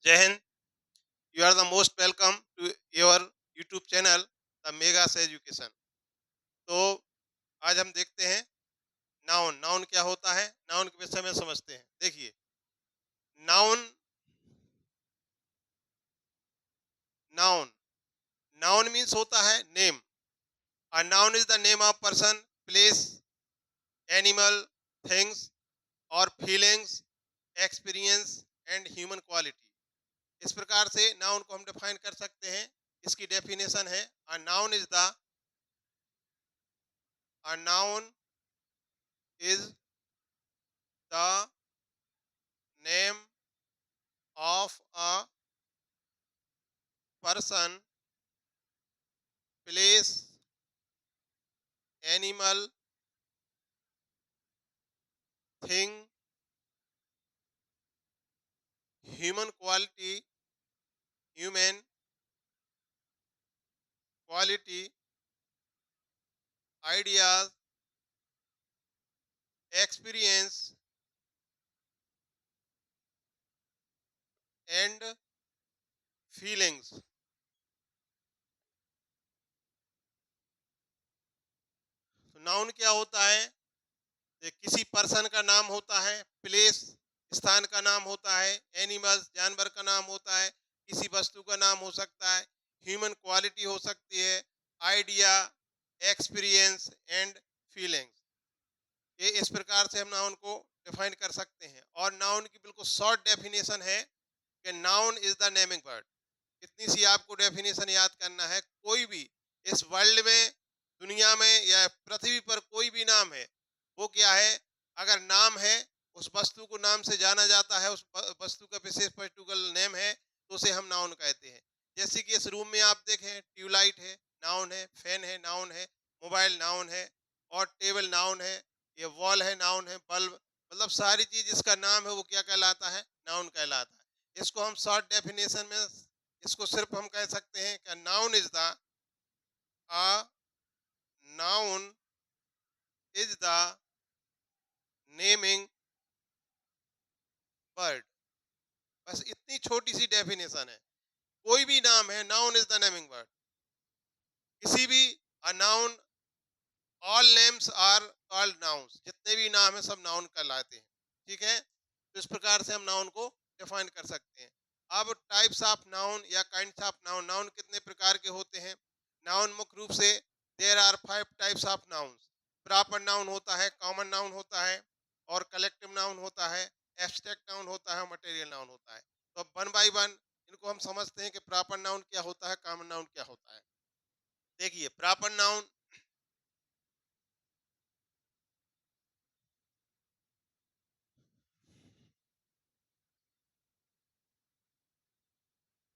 जय हिंद। You are the most welcome to your YouTube channel the Megas education. तो आज हम देखते हैं नाउन। नाउन क्या होता है, नाउन के विषय में समझते हैं। देखिए, नाउन नाउन नाउन मीन्स होता है name. A noun is the name of person, place, animal, things और feelings, experience and human quality. इस प्रकार से नाउन को हम डिफाइन कर सकते हैं। इसकी डेफिनेशन है, अ noun is the name of a person, place, animal, thing, human quality, human quality, ideas, experience and feelings। तो नाउन क्या होता है? ये किसी पर्सन का नाम होता है, प्लेस स्थान का नाम होता है, एनिमल्स जानवर का नाम होता है, किसी वस्तु का नाम हो सकता है, ह्यूमन क्वालिटी हो सकती है, आइडिया, एक्सपीरियंस एंड फीलिंग्स। ये इस प्रकार से हम नाउन को डिफाइन कर सकते हैं। और नाउन की बिल्कुल शॉर्ट डेफिनेशन है कि noun is the naming word. इतनी सी आपको डेफिनेशन याद करना है। कोई भी इस वर्ल्ड में, दुनिया में या पृथ्वी पर कोई भी नाम है, वो क्या है? अगर नाम है, उस वस्तु को नाम से जाना जाता है, उस वस्तु का विशेष पर्टिकुलर नेम है, तो उसे हम नाउन कहते हैं। जैसे कि इस रूम में आप देखें, ट्यूबलाइट है, नाउन है, फैन है, नाउन है, मोबाइल नाउन है, और टेबल नाउन है, ये वॉल है, नाउन है, बल्ब, मतलब सारी चीज जिसका नाम है वो क्या कहलाता है? नाउन कहलाता है। इसको हम शॉर्ट डेफिनेशन में, इसको सिर्फ हम कह सकते हैं कि noun is the a noun is the naming word. बस इतनी छोटी सी डेफिनेशन है। कोई भी नाम है, noun is the naming word. किसी भी a noun, all names are called nouns. जितने भी नाम है सब नाउन कहलाते हैं। ठीक है, तो इस प्रकार से हम नाउन को डिफाइन कर सकते हैं। अब टाइप्स ऑफ नाउन या काइंड्स ऑफ नाउन। नाउन कितने प्रकार के होते हैं? नाउन मुख्य रूप से there are 5 types of nouns. Proper noun होता है, कॉमन नाउन होता है, और कलेक्टिव नाउन होता है, एब्स्ट्रैक्ट नाउन होता है, और मटेरियल नाउन होता है। तो अब वन बाय वन इनको हम समझते हैं कि प्रॉपर नाउन क्या होता है, कॉमन नाउन क्या होता है। देखिए, proper noun,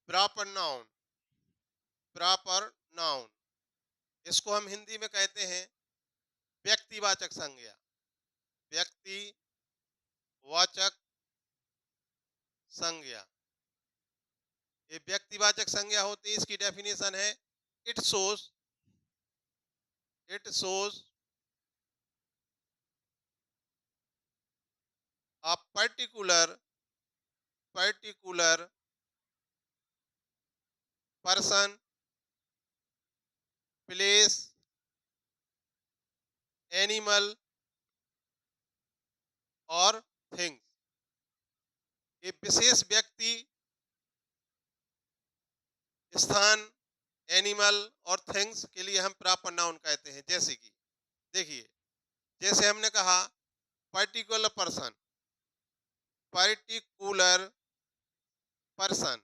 proper noun, proper noun, इसको हम हिंदी में कहते हैं व्यक्तिवाचक संज्ञा। व्यक्तिवाचक संज्ञा, ये व्यक्तिवाचक संज्ञा होती है। इसकी डेफिनेशन है, it shows it shows a particular person, place, animal और थिंग्स। ये विशेष व्यक्ति, स्थान, एनिमल और थिंग्स के लिए हम प्रॉपर नाउन कहते हैं। जैसे कि देखिए, जैसे हमने कहा particular person, particular person,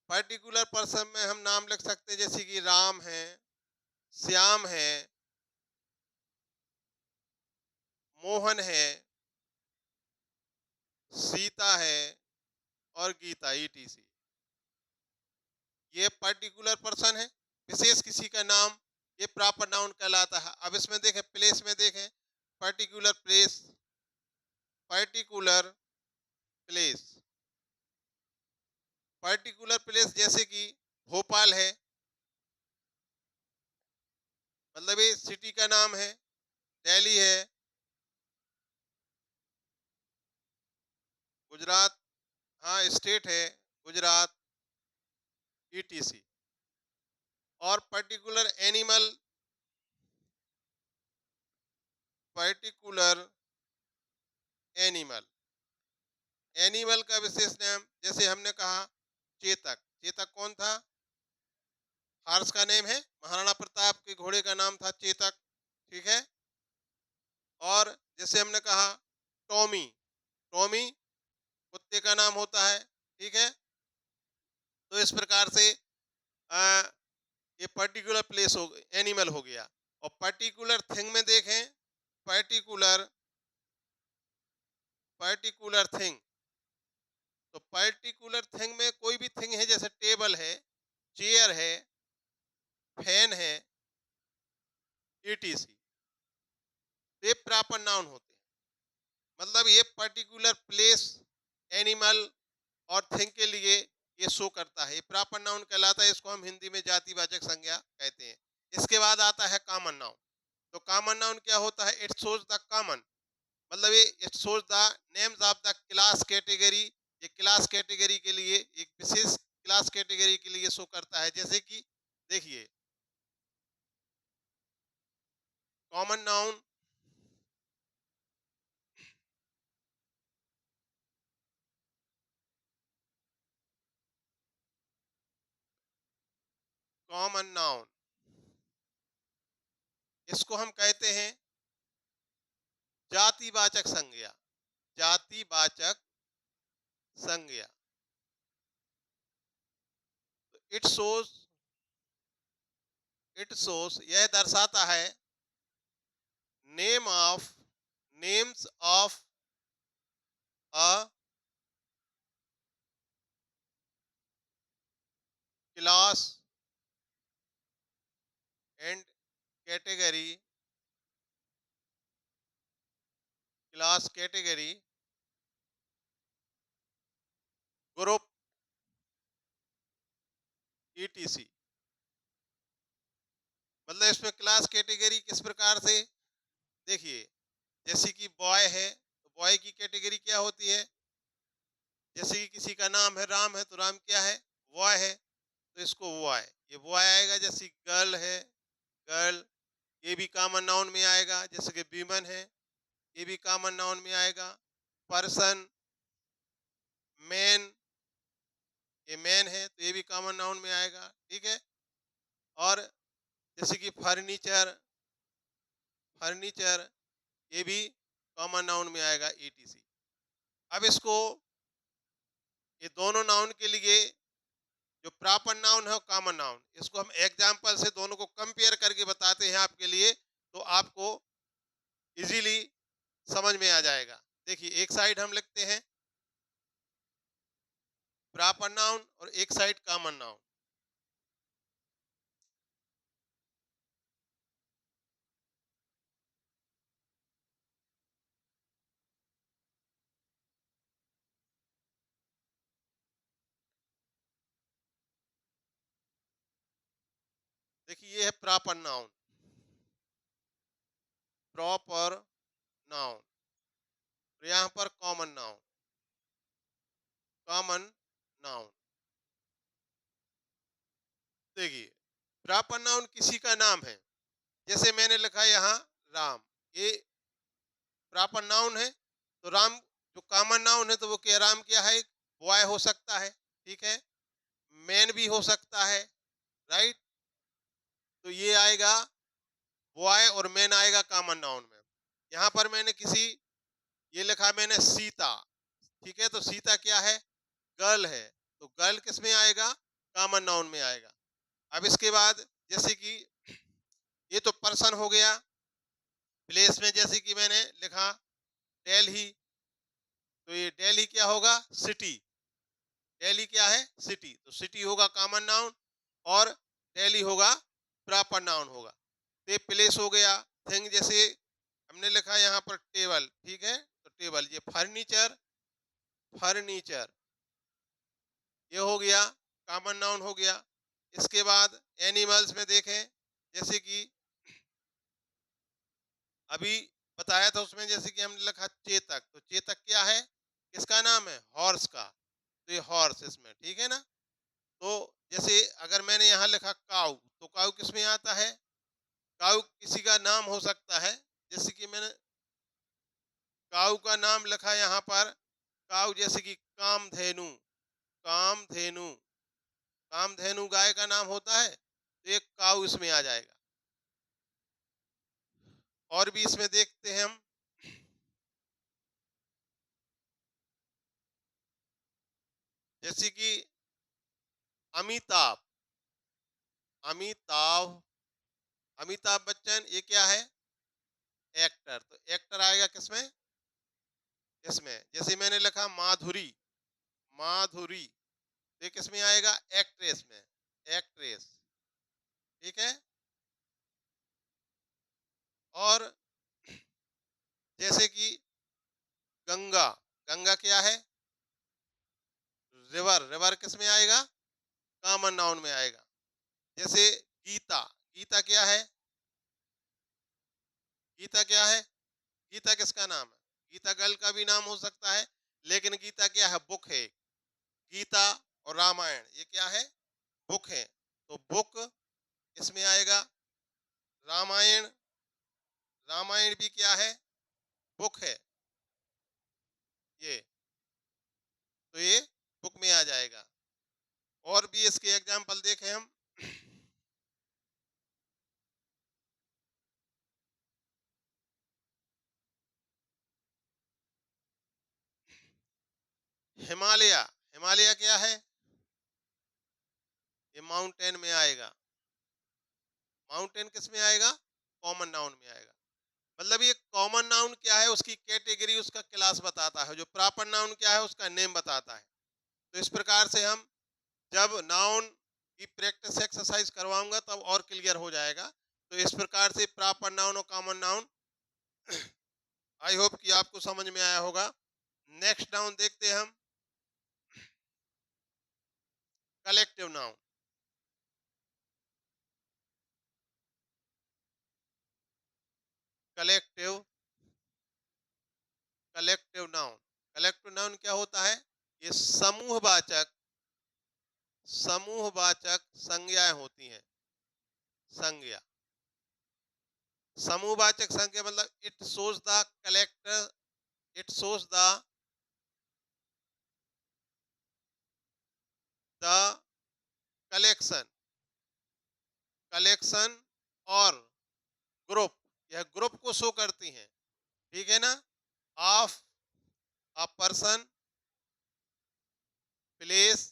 particular person में हम नाम लिख सकते हैं, जैसे कि राम है, श्याम है, मोहन है, सीता है और गीता, ईटीसी। ये पर्टिकुलर पर्सन है, विशेष किसी का नाम, ये प्रॉपर नाउन कहलाता है। अब इसमें देखें, प्लेस में देखें, particular place, particular place, particular place, जैसे कि भोपाल है, मतलब ये सिटी का नाम है। दिल्ली है, गुजरात, हाँ, स्टेट है गुजरात, ईटीसी। और particular animal, particular animal, animal का विशेष नाम, जैसे हमने कहा चेतक। चेतक कौन था? हार्स का नेम है, महाराणा प्रताप के घोड़े का नाम था चेतक। ठीक है। और जैसे हमने कहा टॉमी, टॉमी कुत्ते का नाम होता है। ठीक है। तो इस प्रकार से आ, ये पर्टिकुलर प्लेस हो, एनिमल हो गया। और पर्टिकुलर थिंग में देखें, पर्टिकुलर, पर्टिकुलर थिंग, तो पर्टिकुलर थिंग में कोई भी थिंग है, जैसे टेबल है, चेयर है, फैन है, ईटीसी, ये प्रॉपर नाउन होते हैं। मतलब ये पर्टिकुलर प्लेस, एनिमल और थिंग के लिए ये शो करता है, ये प्रॉपर नाउन कहलाता है। इसको हम हिंदी में जातिवाचक संज्ञा कहते हैं। इसके बाद आता है कॉमन नाउन। तो कॉमन नाउन क्या होता है? इट शोज द कॉमन, मतलब ये it shows the names of the class category. ये क्लास कैटेगरी के लिए, एक विशेष क्लास कैटेगरी के लिए शो करता है। जैसे कि देखिए, कॉमन नाउन, कॉमन नाउन, इसको हम कहते हैं जातिवाचक संज्ञा, जातिवाचक संज्ञा। इट शोज, इट शोज यह दर्शाता है name of, names of a class and category, class category, group, etc. मतलब इसमें क्लास कैटेगरी किस प्रकार से, देखिए, जैसे कि बॉय है, तो बॉय की कैटेगरी क्या होती है? जैसे कि किसी का नाम है राम है, तो राम क्या है? बॉय है, तो इसको बॉय, ये बॉय आएगा। जैसे गर्ल है, गर्ल, ये भी कॉमन नाउन में आएगा। जैसे कि वीमन है, ये भी कॉमन नाउन में आएगा। पर्सन, मैन, ये मैन है, तो ये भी कॉमन नाउन में आएगा। ठीक है। और जैसे कि फर्नीचर, फर्नीचर, ये भी कॉमन नाउन में आएगा, ईटीसी। अब इसको, ये दोनों नाउन के लिए जो प्रॉपर नाउन है वो कॉमन नाउन, इसको हम एग्जाम्पल से दोनों को कंपेयर करके बताते हैं आपके लिए, तो आपको इजीली समझ में आ जाएगा। देखिए, एक साइड हम लिखते हैं प्रॉपर नाउन और एक साइड कॉमन नाउन। देखिए, ये है प्रॉपर नाउन, प्रॉपर नाउन। यहाँ पर कॉमन नाउन, कॉमन नाउन। देखिए, प्रॉपर नाउन किसी का नाम है, जैसे मैंने लिखा यहाँ राम, ये प्रॉपर नाउन है। तो राम जो कॉमन नाउन है, तो वो क्या, राम क्या है? बॉय हो सकता है। ठीक है। मैन भी हो सकता है, राइट। तो ये आएगा बॉय और मैन आएगा कॉमन नाउन में। यहाँ पर मैंने किसी, ये लिखा मैंने सीता। ठीक है। तो सीता क्या है? गर्ल है, तो गर्ल किस में आएगा? कॉमन नाउन में आएगा। अब इसके बाद जैसे कि ये तो पर्सन हो गया। प्लेस में जैसे कि मैंने लिखा दिल्ली, तो ये दिल्ली क्या होगा? सिटी। दिल्ली क्या है? सिटी। तो सिटी होगा कॉमन नाउन और दिल्ली होगा प्रॉपर नाउन होगा। तो ये प्लेस हो गया। थिंग, जैसे हमने लिखा यहाँ पर टेबल। ठीक है। तो टेबल, ये फर्नीचर, फर्नीचर, ये हो गया कॉमन नाउन हो गया। इसके बाद एनिमल्स में देखें, जैसे कि अभी बताया था उसमें, जैसे कि हमने लिखा चेतक, तो चेतक क्या है? किसका नाम है? हॉर्स का। तो ये हॉर्स इसमें, ठीक है ना। तो जैसे अगर मैंने यहाँ लिखा काऊ, तो काऊ किस में आता है? काऊ किसी का नाम हो सकता है, जैसे कि मैंने काऊ का नाम लिखा यहाँ पर, काऊ जैसे कि कामधेनु, कामधेनु, कामधेनु गाय का नाम होता है, तो एक काऊ इसमें आ जाएगा। और भी इसमें देखते हैं हम, जैसे कि अमिताभ, अमिताभ, अमिताभ बच्चन, ये क्या है? एक्टर, तो एक्टर आएगा किसमें? इसमें। जैसे मैंने लिखा माधुरी, माधुरी, ये किस में आएगा? एक्ट्रेस में, एक्ट्रेस, ठीक है। और जैसे कि गंगा, गंगा क्या है? रिवर, रिवर किस में आएगा? कॉमन नाउन में आएगा। जैसे गीता, गीता क्या है? गीता क्या है? गीता किसका नाम है? गीता गर्ल का भी नाम हो सकता है, लेकिन गीता क्या है? बुक है। गीता और रामायण ये क्या है? बुक है, तो बुक इसमें आएगा। रामायण, रामायण भी क्या है? बुक है ये, तो ये बुक में आ जाएगा। और भी इसके एग्जाम्पल देखें हम, हिमालय, हिमालय क्या है? ये माउंटेन में आएगा। माउंटेन किस में आएगा? कॉमन नाउन में आएगा। मतलब ये कॉमन नाउन क्या है, उसकी कैटेगरी, उसका क्लास बताता है। जो प्रॉपर नाउन क्या है, उसका नेम बताता है। तो इस प्रकार से हम जब नाउन की प्रैक्टिस एक्सरसाइज करवाऊंगा तब और क्लियर हो जाएगा। तो इस प्रकार से प्रॉपर नाउन और कॉमन नाउन, आई होप कि आपको समझ में आया होगा। नेक्स्ट नाउन देखते हैं हम, collective noun. Collective, collective noun, collective noun क्या होता है? ये समूहवाचक, समूहवाचक संज्ञाएं होती हैं। संज्ञा, समूहवाचक संज्ञा मतलब it shows the collector, it shows the collection, collection और ग्रुप, यह ग्रुप को शो करती हैं, ठीक है ना। Of a person, place,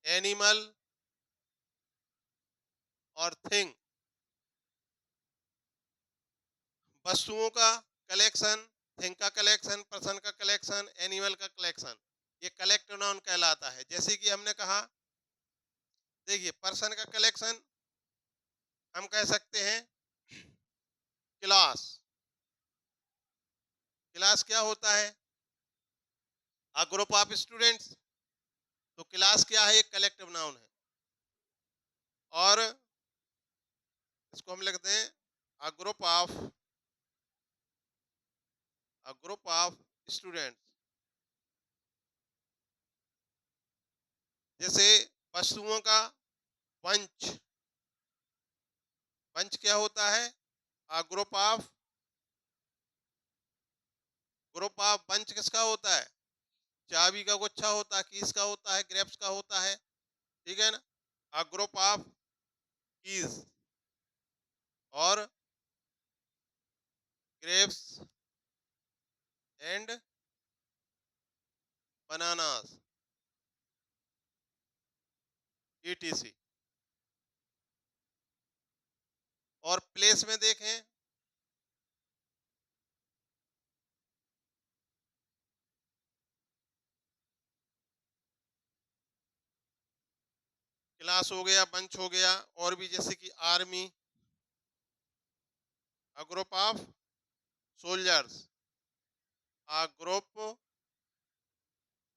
animal और थिंग, वस्तुओं का कलेक्शन, थिंग का कलेक्शन, पर्सन का कलेक्शन, एनिमल का कलेक्शन, ये कलेक्टिव नाउन कहलाता है। जैसे कि हमने कहा, देखिए पर्सन का कलेक्शन हम कह सकते हैं क्लास, क्लास क्या होता है? अ ग्रुप ऑफ स्टूडेंट्स, तो क्लास क्या है? एक कलेक्टिव नाउन है। और इसको हम लिखते हैं अ group of, a group of students. जैसे वस्तुओं का बंच, बंच क्या होता है? A group of, group of bunch किसका होता है? चाबी का गुच्छा होता है, कीज का होता है, ग्रेप्स का होता है, ठीक है ना। अ ग्रुप ऑफ कीज और ग्रेप्स एंड बनानास, etc। और प्लेस में देखें, क्लास हो गया, बंच हो गया, और भी जैसे कि army, a group of soldiers, a group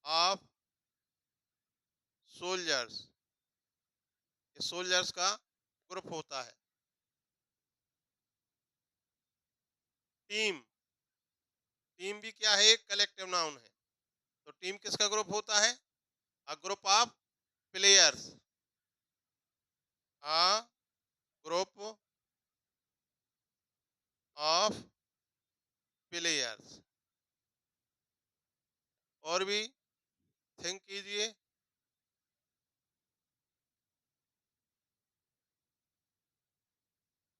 of soldiers, ये सोल्जर्स का ग्रुप होता है। टीम, टीम भी क्या है? एक कलेक्टिव नाउन है। तो टीम किसका ग्रुप होता है? A group of players, a group of players. और भी थिंक कीजिए।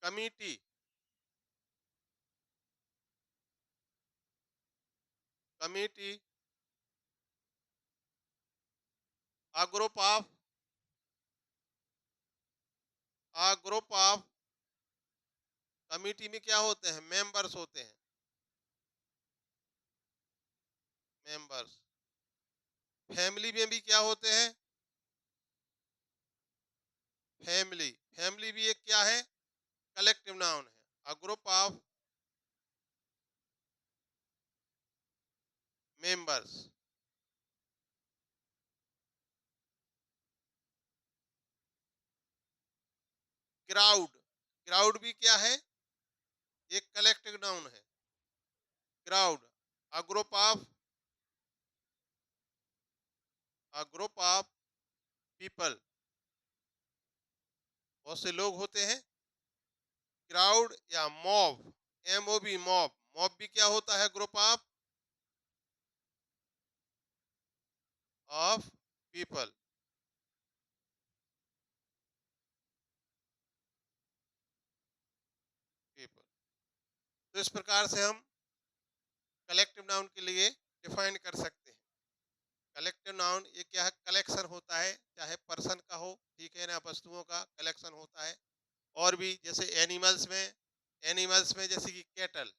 Committee, committee, a group of, a group of, committee में क्या होते हैं? मेंबर्स होते हैं, मेंबर्स। फैमिली में भी क्या होते हैं? फैमिली, फैमिली भी एक क्या है? कलेक्टिव नाउन है। A group of members. Crowd, crowd भी क्या है? एक कलेक्टिव नाउन है। Crowd, a group of, a group of people, बहुत से लोग होते हैं। क्राउड या mob, M O B, mob, mob भी क्या होता है? Group of people. पीपल। तो इस प्रकार से हम कलेक्टिव नाउन के लिए डिफाइन कर सकते हैं। कलेक्टिव नाउन ये क्या है? कलेक्शन होता है, चाहे पर्सन का हो, ठीक है ना, वस्तुओं का कलेक्शन होता है। और भी जैसे एनिमल्स में, एनिमल्स में जैसे कि कैटल,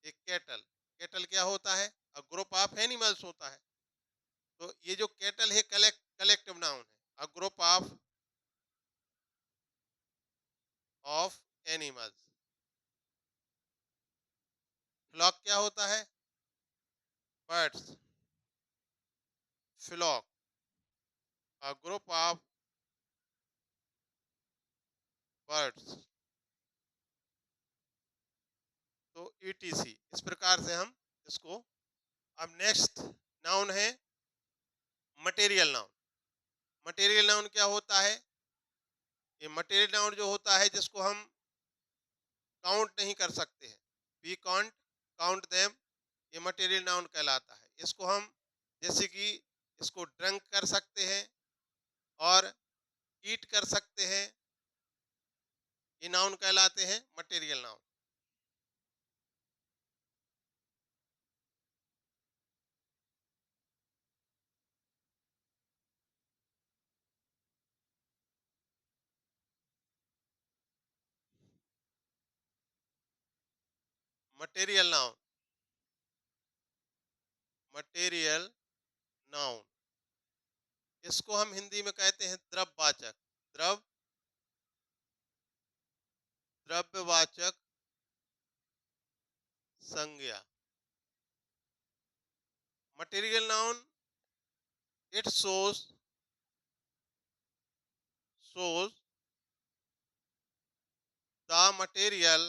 एक कैटल, कैटल क्या होता है? अ ग्रुप ऑफ एनिमल्स होता है। तो ये जो कैटल है कलेक्टिव नाउन है, a group of animals. Flock क्या होता है? Birds, flock, a group of birds. तो ईटीसी, इस प्रकार से हम इसको। अब नेक्स्ट नाउन है मटेरियल नाउन। मटेरियल नाउन क्या होता है? ये मटेरियल नाउन जो होता है जिसको हम काउंट नहीं कर सकते हैं, वी कांट काउंट देम, ये मटेरियल नाउन कहलाता है। इसको हम जैसे कि इसको ड्रंक कर सकते हैं और ईट कर सकते हैं, ये नाउन कहलाते हैं material noun. Material noun, material noun, इसको हम हिंदी में कहते हैं द्रव्यवाचक, द्रव, द्रव्यवाचक संज्ञा। Material noun, it shows the material,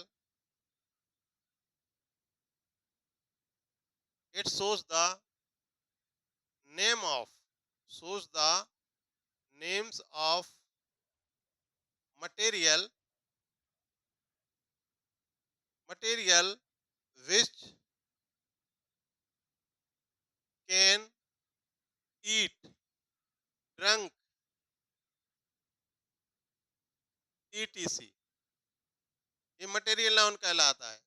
it shows the name of, shows the names of material, material which can eat, drunk, etc, ये मटेरियल नाउन कहलाता है।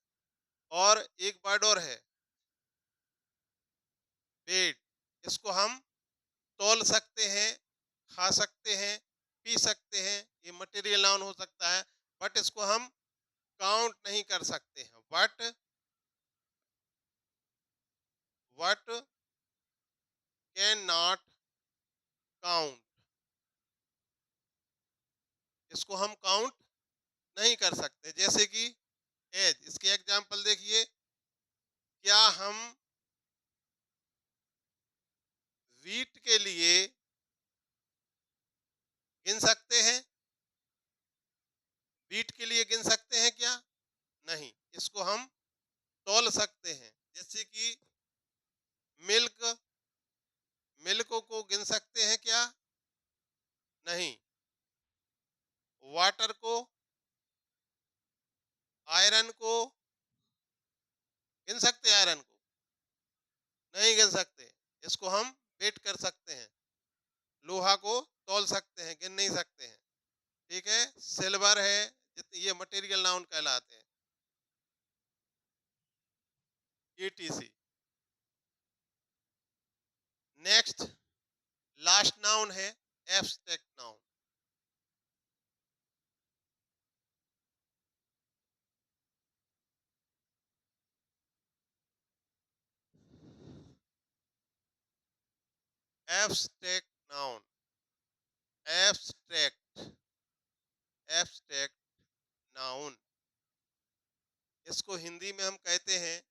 और एक वर्ड और है वेट, इसको हम तौल सकते हैं, खा सकते हैं, पी सकते हैं, ये मटेरियल नाउन हो सकता है। बट इसको हम काउंट नहीं कर सकते हैं। वट कैन नॉट काउंट, इसको हम काउंट नहीं कर सकते। जैसे कि एज, इसके एग्जाम्पल देखिए। क्या हम वीट के लिए गिन सकते हैं? वीट के लिए गिन सकते हैं क्या? नहीं, इसको हम तौल सकते हैं। जैसे कि को गिन सकते हैं क्या? नहीं। वाटर को, आयरन को गिन सकते हैं? आयरन को नहीं गिन सकते। इसको हम वेट कर सकते हैं। लोहा को तौल सकते हैं, गिन नहीं सकते हैं। ठीक है, सिल्वर है, ये मटेरियल नाउन कहलाते हैं। ETC। नेक्स्ट लास्ट नाउन है abstract noun. Abstract noun, abstract, abstract noun, इसको हिंदी में हम कहते हैं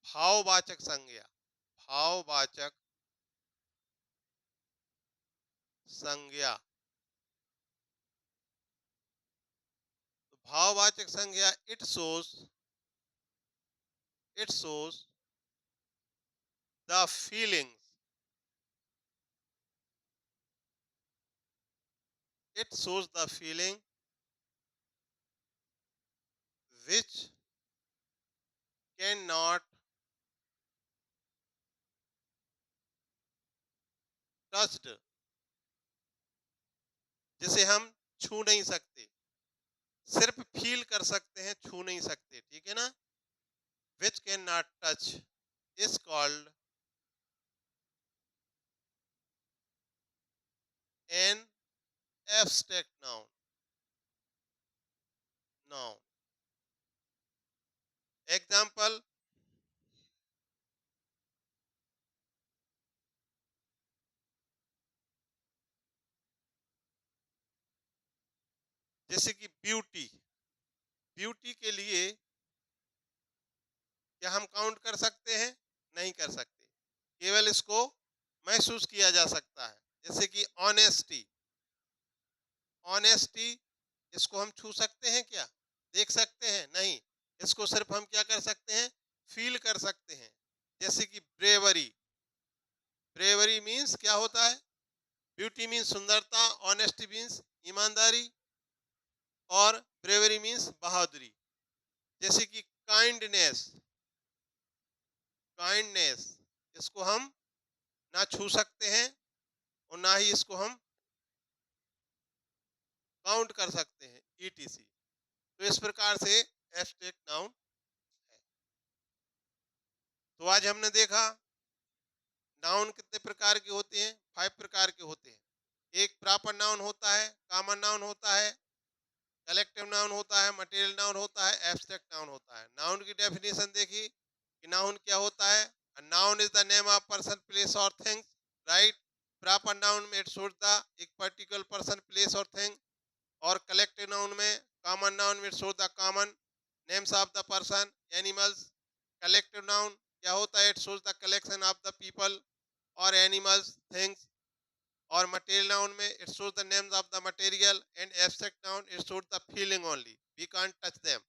भाववाचक संज्ञा। भाववाचक संज्ञा। तो भाववाचक संज्ञा it shows the feelings, it shows the feeling which cannot touched, जिसे हम छू नहीं सकते, सिर्फ फील कर सकते हैं, छू नहीं सकते। ठीक है ना? which cannot touch is called an abstract noun। noun example, जैसे कि ब्यूटी। ब्यूटी के लिए क्या हम काउंट कर सकते हैं? नहीं कर सकते। केवल इसको महसूस किया जा सकता है। जैसे कि ऑनेस्टी, ऑनेस्टी, इसको हम छू सकते हैं क्या? देख सकते हैं? नहीं। इसको सिर्फ हम क्या कर सकते हैं? फील कर सकते हैं। जैसे कि ब्रेवरी, ब्रेवरी मीन्स क्या होता है? ब्यूटी मीन्स सुंदरता, ऑनेस्टी मीन्स ईमानदारी, और ब्रेवरी मीन्स बहादुरी। जैसे कि काइंडनेस, काइंडनेस, इसको हम ना छू सकते हैं और ना ही इसको हम काउंट कर सकते हैं। ETC। तो इस प्रकार से एब्स्ट्रैक्ट नाउन है। तो आज हमने देखा नाउन कितने प्रकार के होते हैं? 5 प्रकार के होते हैं। एक प्रॉपर नाउन होता है, कॉमन नाउन होता है, कलेक्टिव नाउन होता है, मटेरियल नाउन होता है, एब्स्ट्रैक्ट नाउन होता है। नाउन की डेफिनेशन देखी कि नाउन क्या होता है? Noun is the name of person, place और थिंग्स, राइट। प्रॉपर नाउन में इट शोज द एक पर्टिकुलर पर्सन, प्लेस और थिंग। और कलेक्टिव नाउन में, कॉमन नाउन में it shows the common names of the person, animals. Collective noun क्या होता है? It shows the collection of the people और एनिमल्स, थिंग्स। और मटेरियल नाउन में it shows the names of the material. And abstract noun it shows the feeling only, we can't touch them.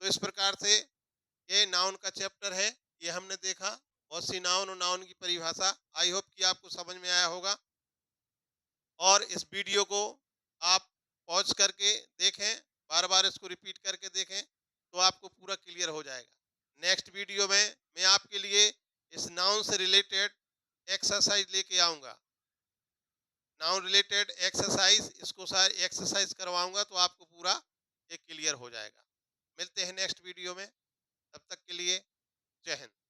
तो इस प्रकार से ये नाउन का chapter है, ये हमने देखा। बहुत सी नाउन और नाउन की परिभाषा, आई होप कि आपको समझ में आया होगा। और इस वीडियो को आप पॉज करके देखें, बार बार इसको रिपीट करके देखें, तो आपको पूरा क्लियर हो जाएगा। नेक्स्ट वीडियो में मैं आपके लिए इस नाउन से रिलेटेड एक्सरसाइज लेके आऊँगा। नाउन रिलेटेड एक्सरसाइज, इसको सारी एक्सरसाइज करवाऊंगा तो आपको पूरा एक क्लियर हो जाएगा। मिलते हैं नेक्स्ट वीडियो में, तब तक के लिए जय हिंद।